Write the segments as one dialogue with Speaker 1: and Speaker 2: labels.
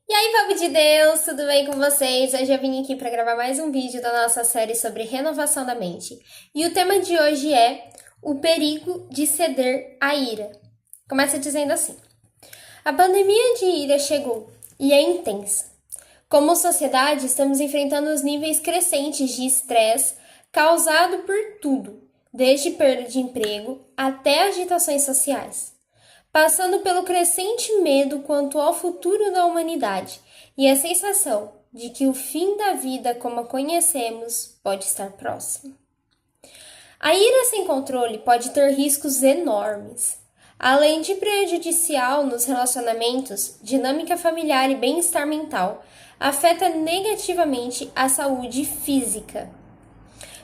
Speaker 1: E aí, povo de Deus, tudo bem com vocês? Hoje eu vim aqui para gravar mais um vídeo da nossa série sobre renovação da mente. E o tema de hoje é o perigo de ceder à ira. Começa dizendo assim: a pandemia de ira chegou e é intensa. Como sociedade, estamos enfrentando os níveis crescentes de estresse causado por tudo, desde perda de emprego até agitações sociais, passando pelo crescente medo quanto ao futuro da humanidade e a sensação de que o fim da vida como a conhecemos pode estar próximo. A ira sem controle pode ter riscos enormes. Além de prejudicial nos relacionamentos, dinâmica familiar e bem-estar mental, afeta negativamente a saúde física.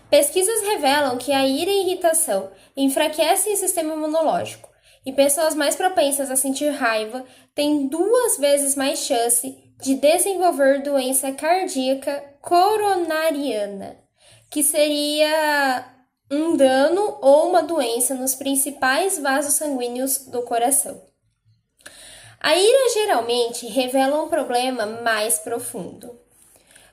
Speaker 1: Pesquisas revelam que a ira e irritação enfraquecem o sistema imunológico, e pessoas mais propensas a sentir raiva têm 2 vezes mais chance de desenvolver doença cardíaca coronariana, que seria um dano ou uma doença nos principais vasos sanguíneos do coração. A ira geralmente revela um problema mais profundo.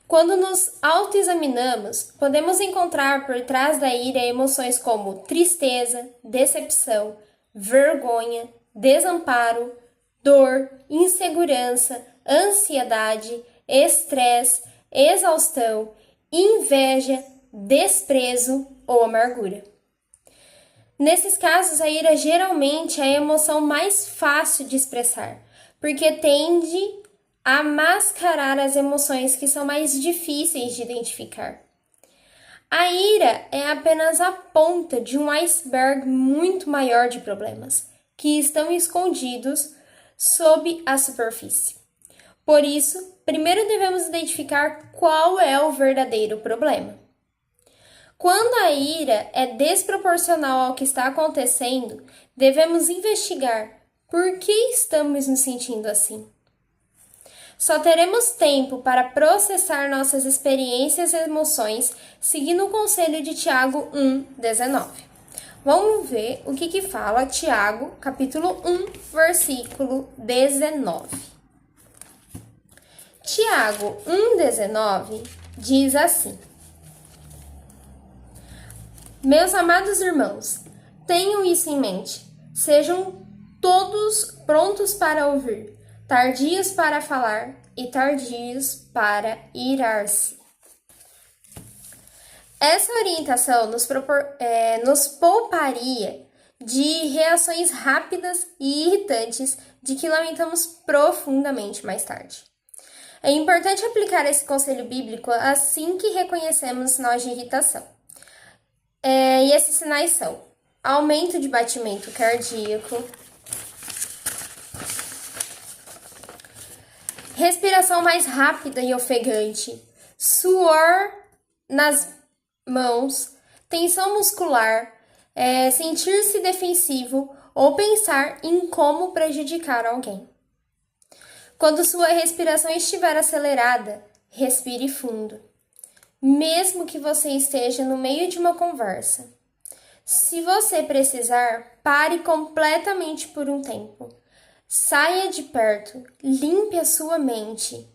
Speaker 1: Quando nos autoexaminamos, podemos encontrar por trás da ira emoções como tristeza, decepção, vergonha, desamparo, dor, insegurança, ansiedade, estresse, exaustão, inveja, desprezo ou amargura. Nesses casos, a ira geralmente é a emoção mais fácil de expressar, porque tende a mascarar as emoções que são mais difíceis de identificar. A ira é apenas a ponta de um iceberg muito maior de problemas, que estão escondidos sob a superfície. Por isso, primeiro devemos identificar qual é o verdadeiro problema. Quando a ira é desproporcional ao que está acontecendo, devemos investigar por que estamos nos sentindo assim. Só teremos tempo para processar nossas experiências e emoções seguindo o conselho de Tiago 1,19. Vamos ver o que fala Tiago, capítulo 1, versículo 19. Tiago 1,19 diz assim: meus amados irmãos, tenham isso em mente. Sejam todos prontos para ouvir, tardios para falar e tardios para irar-se. Essa orientação nos pouparia de reações rápidas e irritantes de que lamentamos profundamente mais tarde. É importante aplicar esse conselho bíblico assim que reconhecemos sinais de irritação. E esses sinais são aumento de batimento cardíaco, respiração mais rápida e ofegante, suor nas mãos, tensão muscular, sentir-se defensivo ou pensar em como prejudicar alguém. Quando sua respiração estiver acelerada, respire fundo, mesmo que você esteja no meio de uma conversa. Se você precisar, pare completamente por um tempo. Saia de perto, limpe a sua mente.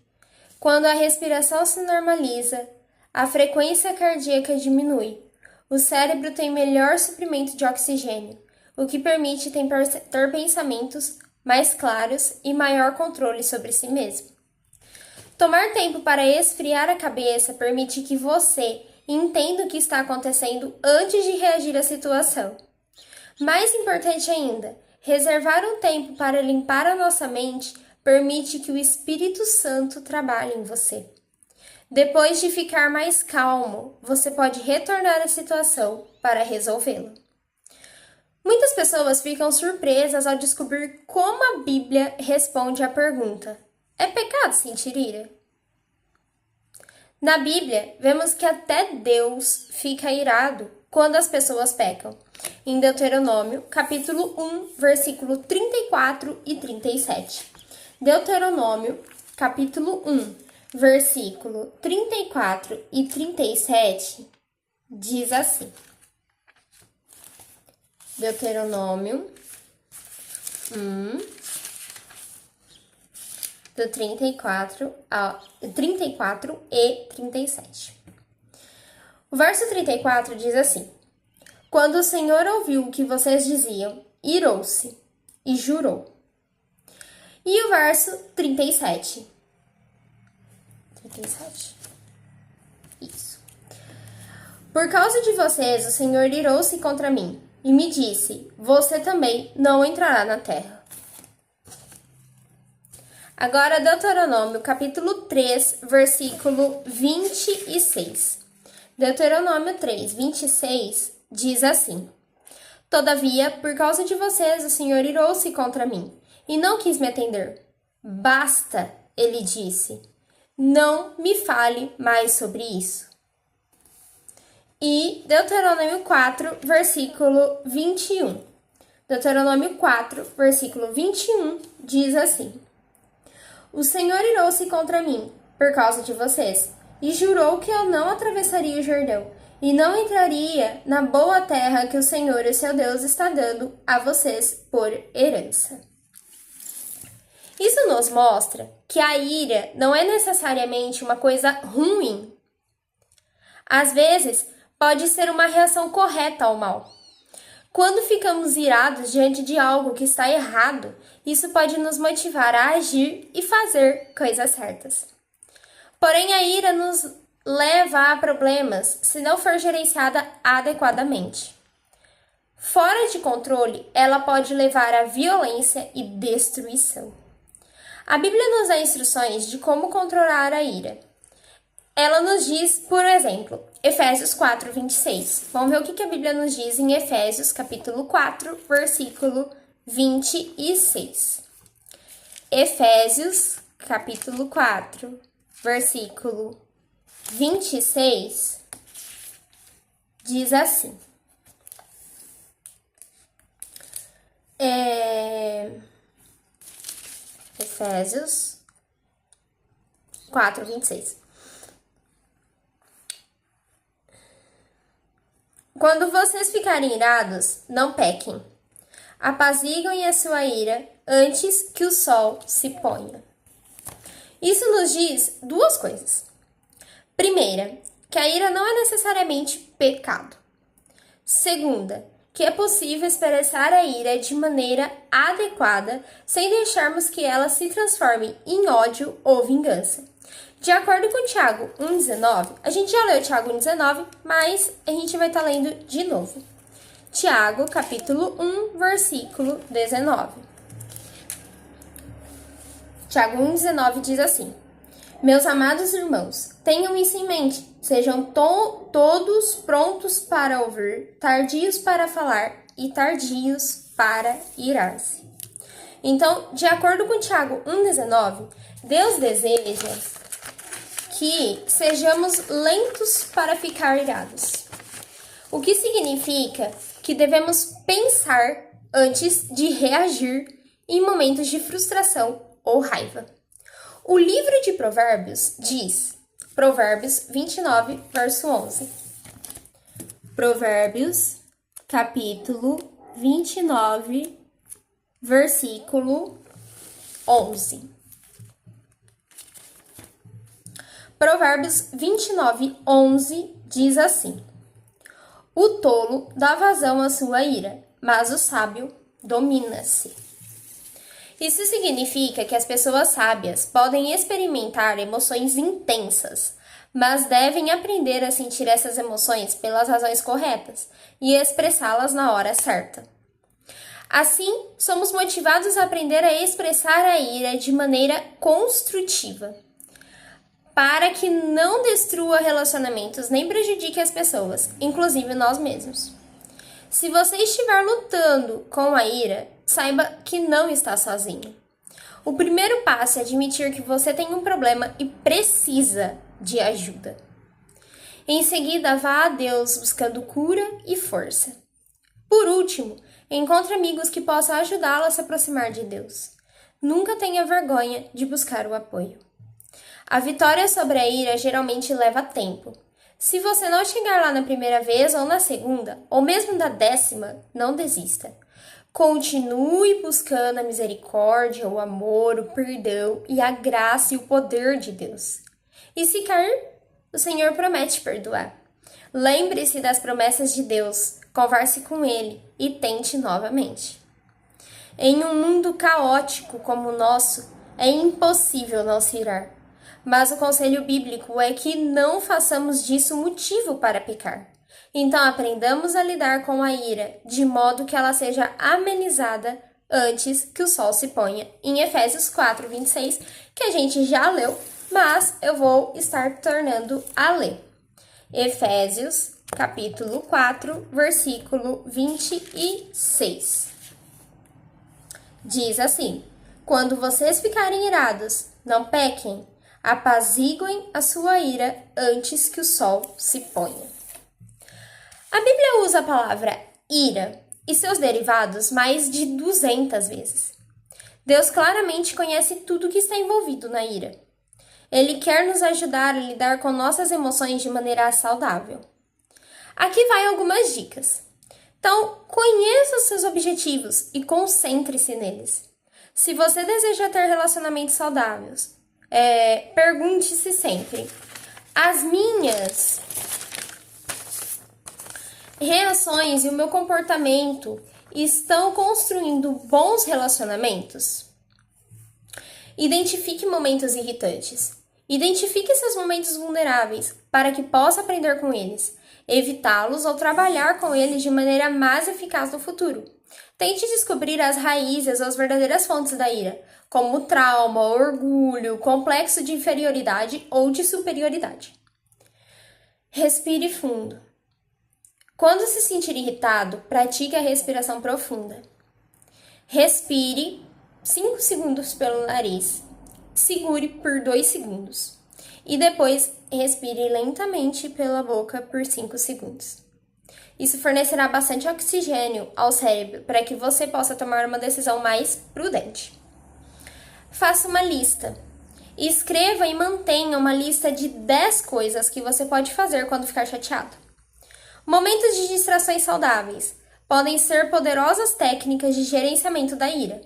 Speaker 1: Quando a respiração se normaliza, a frequência cardíaca diminui. O cérebro tem melhor suprimento de oxigênio, o que permite ter pensamentos mais claros e maior controle sobre si mesmo. Tomar tempo para esfriar a cabeça permite que você entenda o que está acontecendo antes de reagir à situação. Mais importante ainda, reservar um tempo para limpar a nossa mente permite que o Espírito Santo trabalhe em você. Depois de ficar mais calmo, você pode retornar à situação para resolvê-la. Muitas pessoas ficam surpresas ao descobrir como a Bíblia responde à pergunta: é pecado sentir ira? Na Bíblia, vemos que até Deus fica irado quando as pessoas pecam. Em Deuteronômio, capítulo 1, versículo 34 e 37. Deuteronômio, capítulo 1, versículo 34 e 37, diz assim. Deuteronômio 1, do 34 e 37. O verso 34 diz assim: Quando o Senhor ouviu o que vocês diziam, irou-se e jurou. E o verso 37. 37. Isso. Por causa de vocês, o Senhor irou-se contra mim e me disse: Você também não entrará na terra. Agora, Deuteronômio, capítulo 3, versículo 26. Deuteronômio 3, 26 diz assim: Todavia, por causa de vocês, o Senhor irou-se contra mim e não quis me atender. Basta, ele disse, não me fale mais sobre isso. E Deuteronômio 4, versículo 21. Deuteronômio 4, versículo 21 diz assim: O Senhor irou-se contra mim por causa de vocês e jurou que eu não atravessaria o Jordão e não entraria na boa terra que o Senhor, o seu Deus, está dando a vocês por herança. Isso nos mostra que a ira não é necessariamente uma coisa ruim. Às vezes, pode ser uma reação correta ao mal. Quando ficamos irados diante de algo que está errado, isso pode nos motivar a agir e fazer coisas certas. Porém, a ira nos leva a problemas se não for gerenciada adequadamente. Fora de controle, ela pode levar à violência e destruição. A Bíblia nos dá instruções de como controlar a ira. Ela nos diz, por exemplo, Efésios 4, 26. Vamos ver o que a Bíblia nos diz em Efésios, capítulo 4, versículo 26. Efésios, capítulo 4, versículo 26, diz assim. Efésios 4, 26. Quando vocês ficarem irados, não pequem. Apaziguem a sua ira antes que o sol se ponha. Isso nos diz duas coisas. Primeira, que a ira não é necessariamente pecado. Segunda, que é possível expressar a ira de maneira adequada sem deixarmos que ela se transforme em ódio ou vingança. De acordo com Tiago 1,19, a gente já leu Tiago 1,19, mas a gente vai estar lendo de novo. Tiago, capítulo 1, versículo 19. Tiago 1,19 diz assim: Meus amados irmãos, tenham isso em mente, sejam todos prontos para ouvir, tardios para falar e tardios para irar-se. Então, de acordo com Tiago 1,19, Deus deseja que sejamos lentos para ficar irados. O que significa que devemos pensar antes de reagir em momentos de frustração ou raiva. O livro de Provérbios diz, Provérbios 29, verso 11. Provérbios, capítulo 29, versículo 11. Provérbios 29, 11 diz assim: O tolo dá vazão à sua ira, mas o sábio domina-se. Isso significa que as pessoas sábias podem experimentar emoções intensas, mas devem aprender a sentir essas emoções pelas razões corretas e expressá-las na hora certa. Assim, somos motivados a aprender a expressar a ira de maneira construtiva, para que não destrua relacionamentos nem prejudique as pessoas, inclusive nós mesmos. Se você estiver lutando com a ira, saiba que não está sozinho. O primeiro passo é admitir que você tem um problema e precisa de ajuda. Em seguida, vá a Deus buscando cura e força. Por último, encontre amigos que possam ajudá-lo a se aproximar de Deus. Nunca tenha vergonha de buscar o apoio. A vitória sobre a ira geralmente leva tempo. Se você não chegar lá na primeira vez ou na segunda, ou mesmo da 10ª, não desista. Continue buscando a misericórdia, o amor, o perdão e a graça e o poder de Deus. E se cair, o Senhor promete perdoar. Lembre-se das promessas de Deus, converse com Ele e tente novamente. Em um mundo caótico como o nosso, é impossível não se irar. Mas o conselho bíblico é que não façamos disso motivo para pecar. Então aprendamos a lidar com a ira, de modo que ela seja amenizada antes que o sol se ponha. Em Efésios 4:26, que a gente já leu, mas eu vou estar tornando a ler. Efésios, capítulo 4, versículo 26. Diz assim: quando vocês ficarem irados, não pequem, apaziguem a sua ira antes que o sol se ponha. A Bíblia usa a palavra ira e seus derivados mais de 200 vezes. Deus claramente conhece tudo que está envolvido na ira. Ele quer nos ajudar a lidar com nossas emoções de maneira saudável. Aqui vai algumas dicas. Então, conheça os seus objetivos e concentre-se neles. Se você deseja ter relacionamentos saudáveis, pergunte-se sempre: as minhas reações e o meu comportamento estão construindo bons relacionamentos? Identifique momentos irritantes. Identifique seus momentos vulneráveis para que possa aprender com eles, evitá-los ou trabalhar com eles de maneira mais eficaz no futuro. Tente descobrir as raízes ou as verdadeiras fontes da ira, como o trauma, orgulho, complexo de inferioridade ou de superioridade. Respire fundo. Quando se sentir irritado, pratique a respiração profunda. Respire 5 segundos pelo nariz. Segure por 2 segundos. E depois respire lentamente pela boca por 5 segundos. Isso fornecerá bastante oxigênio ao cérebro para que você possa tomar uma decisão mais prudente. Faça uma lista. Escreva e mantenha uma lista de 10 coisas que você pode fazer quando ficar chateado. Momentos de distrações saudáveis podem ser poderosas técnicas de gerenciamento da ira.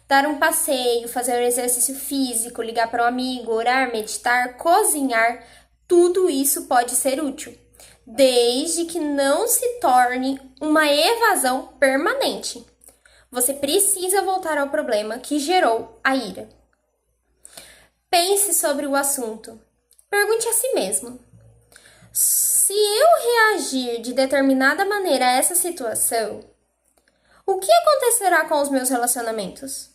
Speaker 1: Dar um passeio, fazer um exercício físico, ligar para um amigo, orar, meditar, cozinhar, tudo isso pode ser útil, desde que não se torne uma evasão permanente. Você precisa voltar ao problema que gerou a ira. Pense sobre o assunto. Pergunte a si mesmo: se eu reagir de determinada maneira a essa situação, o que acontecerá com os meus relacionamentos?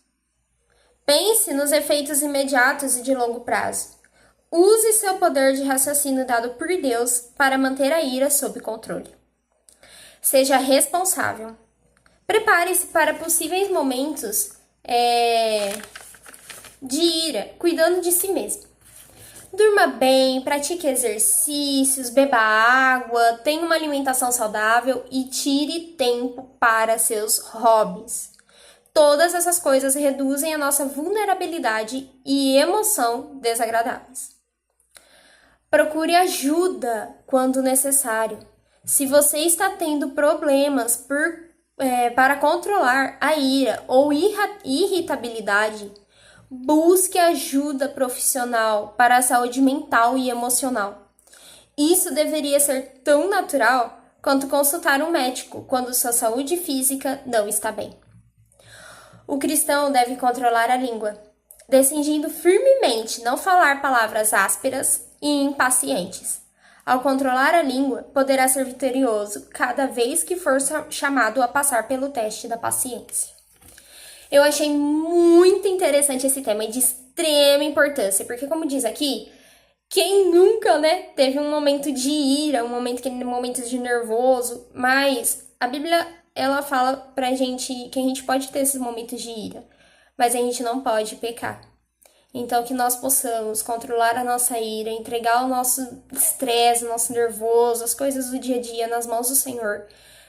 Speaker 1: Pense nos efeitos imediatos e de longo prazo. Use seu poder de raciocínio dado por Deus para manter a ira sob controle. Seja responsável. Prepare-se para possíveis momentos de ira, cuidando de si mesmo. Durma bem, pratique exercícios, beba água, tenha uma alimentação saudável e tire tempo para seus hobbies. Todas essas coisas reduzem a nossa vulnerabilidade e emoção desagradáveis. Procure ajuda quando necessário. Se você está tendo problemas para controlar a ira ou irritabilidade, busque ajuda profissional para a saúde mental e emocional. Isso deveria ser tão natural quanto consultar um médico quando sua saúde física não está bem. O cristão deve controlar a língua, decidindo firmemente não falar palavras ásperas e impacientes. Ao controlar a língua, poderá ser vitorioso cada vez que for chamado a passar pelo teste da paciência. Eu achei muito interessante esse tema e de extrema importância, porque como diz aqui, quem nunca, teve um momento de ira, um momento de nervoso, mas a Bíblia, ela fala pra gente que a gente pode ter esses momentos de ira, mas a gente não pode pecar. Então, que nós possamos controlar a nossa ira, entregar o nosso estresse, o nosso nervoso, as coisas do dia a dia nas mãos do Senhor,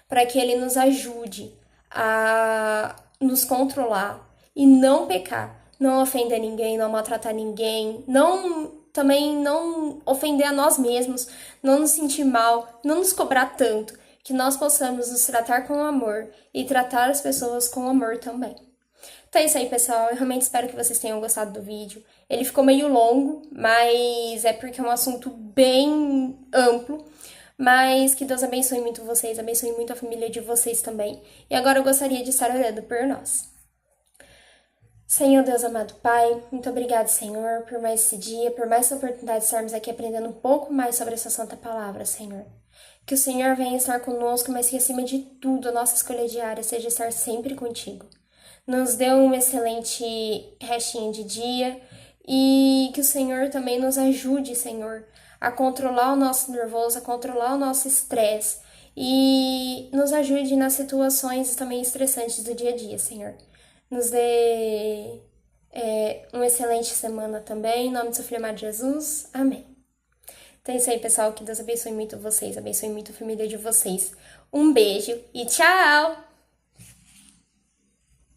Speaker 1: para que Ele nos ajude a nos controlar e não pecar, não ofender ninguém, não maltratar ninguém, também não ofender a nós mesmos, não nos sentir mal, não nos cobrar tanto, que nós possamos nos tratar com amor e tratar as pessoas com amor também. Então é isso aí, pessoal. Eu realmente espero que vocês tenham gostado do vídeo. Ele ficou meio longo, mas é porque é um assunto bem amplo. Mas que Deus abençoe muito vocês, abençoe muito a família de vocês também. E agora eu gostaria de estar orando por nós. Senhor Deus amado Pai, muito obrigado, Senhor, por mais esse dia, por mais essa oportunidade de estarmos aqui aprendendo um pouco mais sobre essa santa palavra, Senhor. Que o Senhor venha estar conosco, mas que acima de tudo a nossa escolha diária seja estar sempre contigo. Nos dê um excelente restinho de dia e que o Senhor também nos ajude, Senhor, a controlar o nosso nervoso, a controlar o nosso estresse e nos ajude nas situações também estressantes do dia a dia, Senhor. Nos dê uma excelente semana também, em nome do seu Filho amado Jesus. Amém. Então é isso aí, pessoal. Que Deus abençoe muito vocês, abençoe muito a família de vocês. Um beijo e tchau!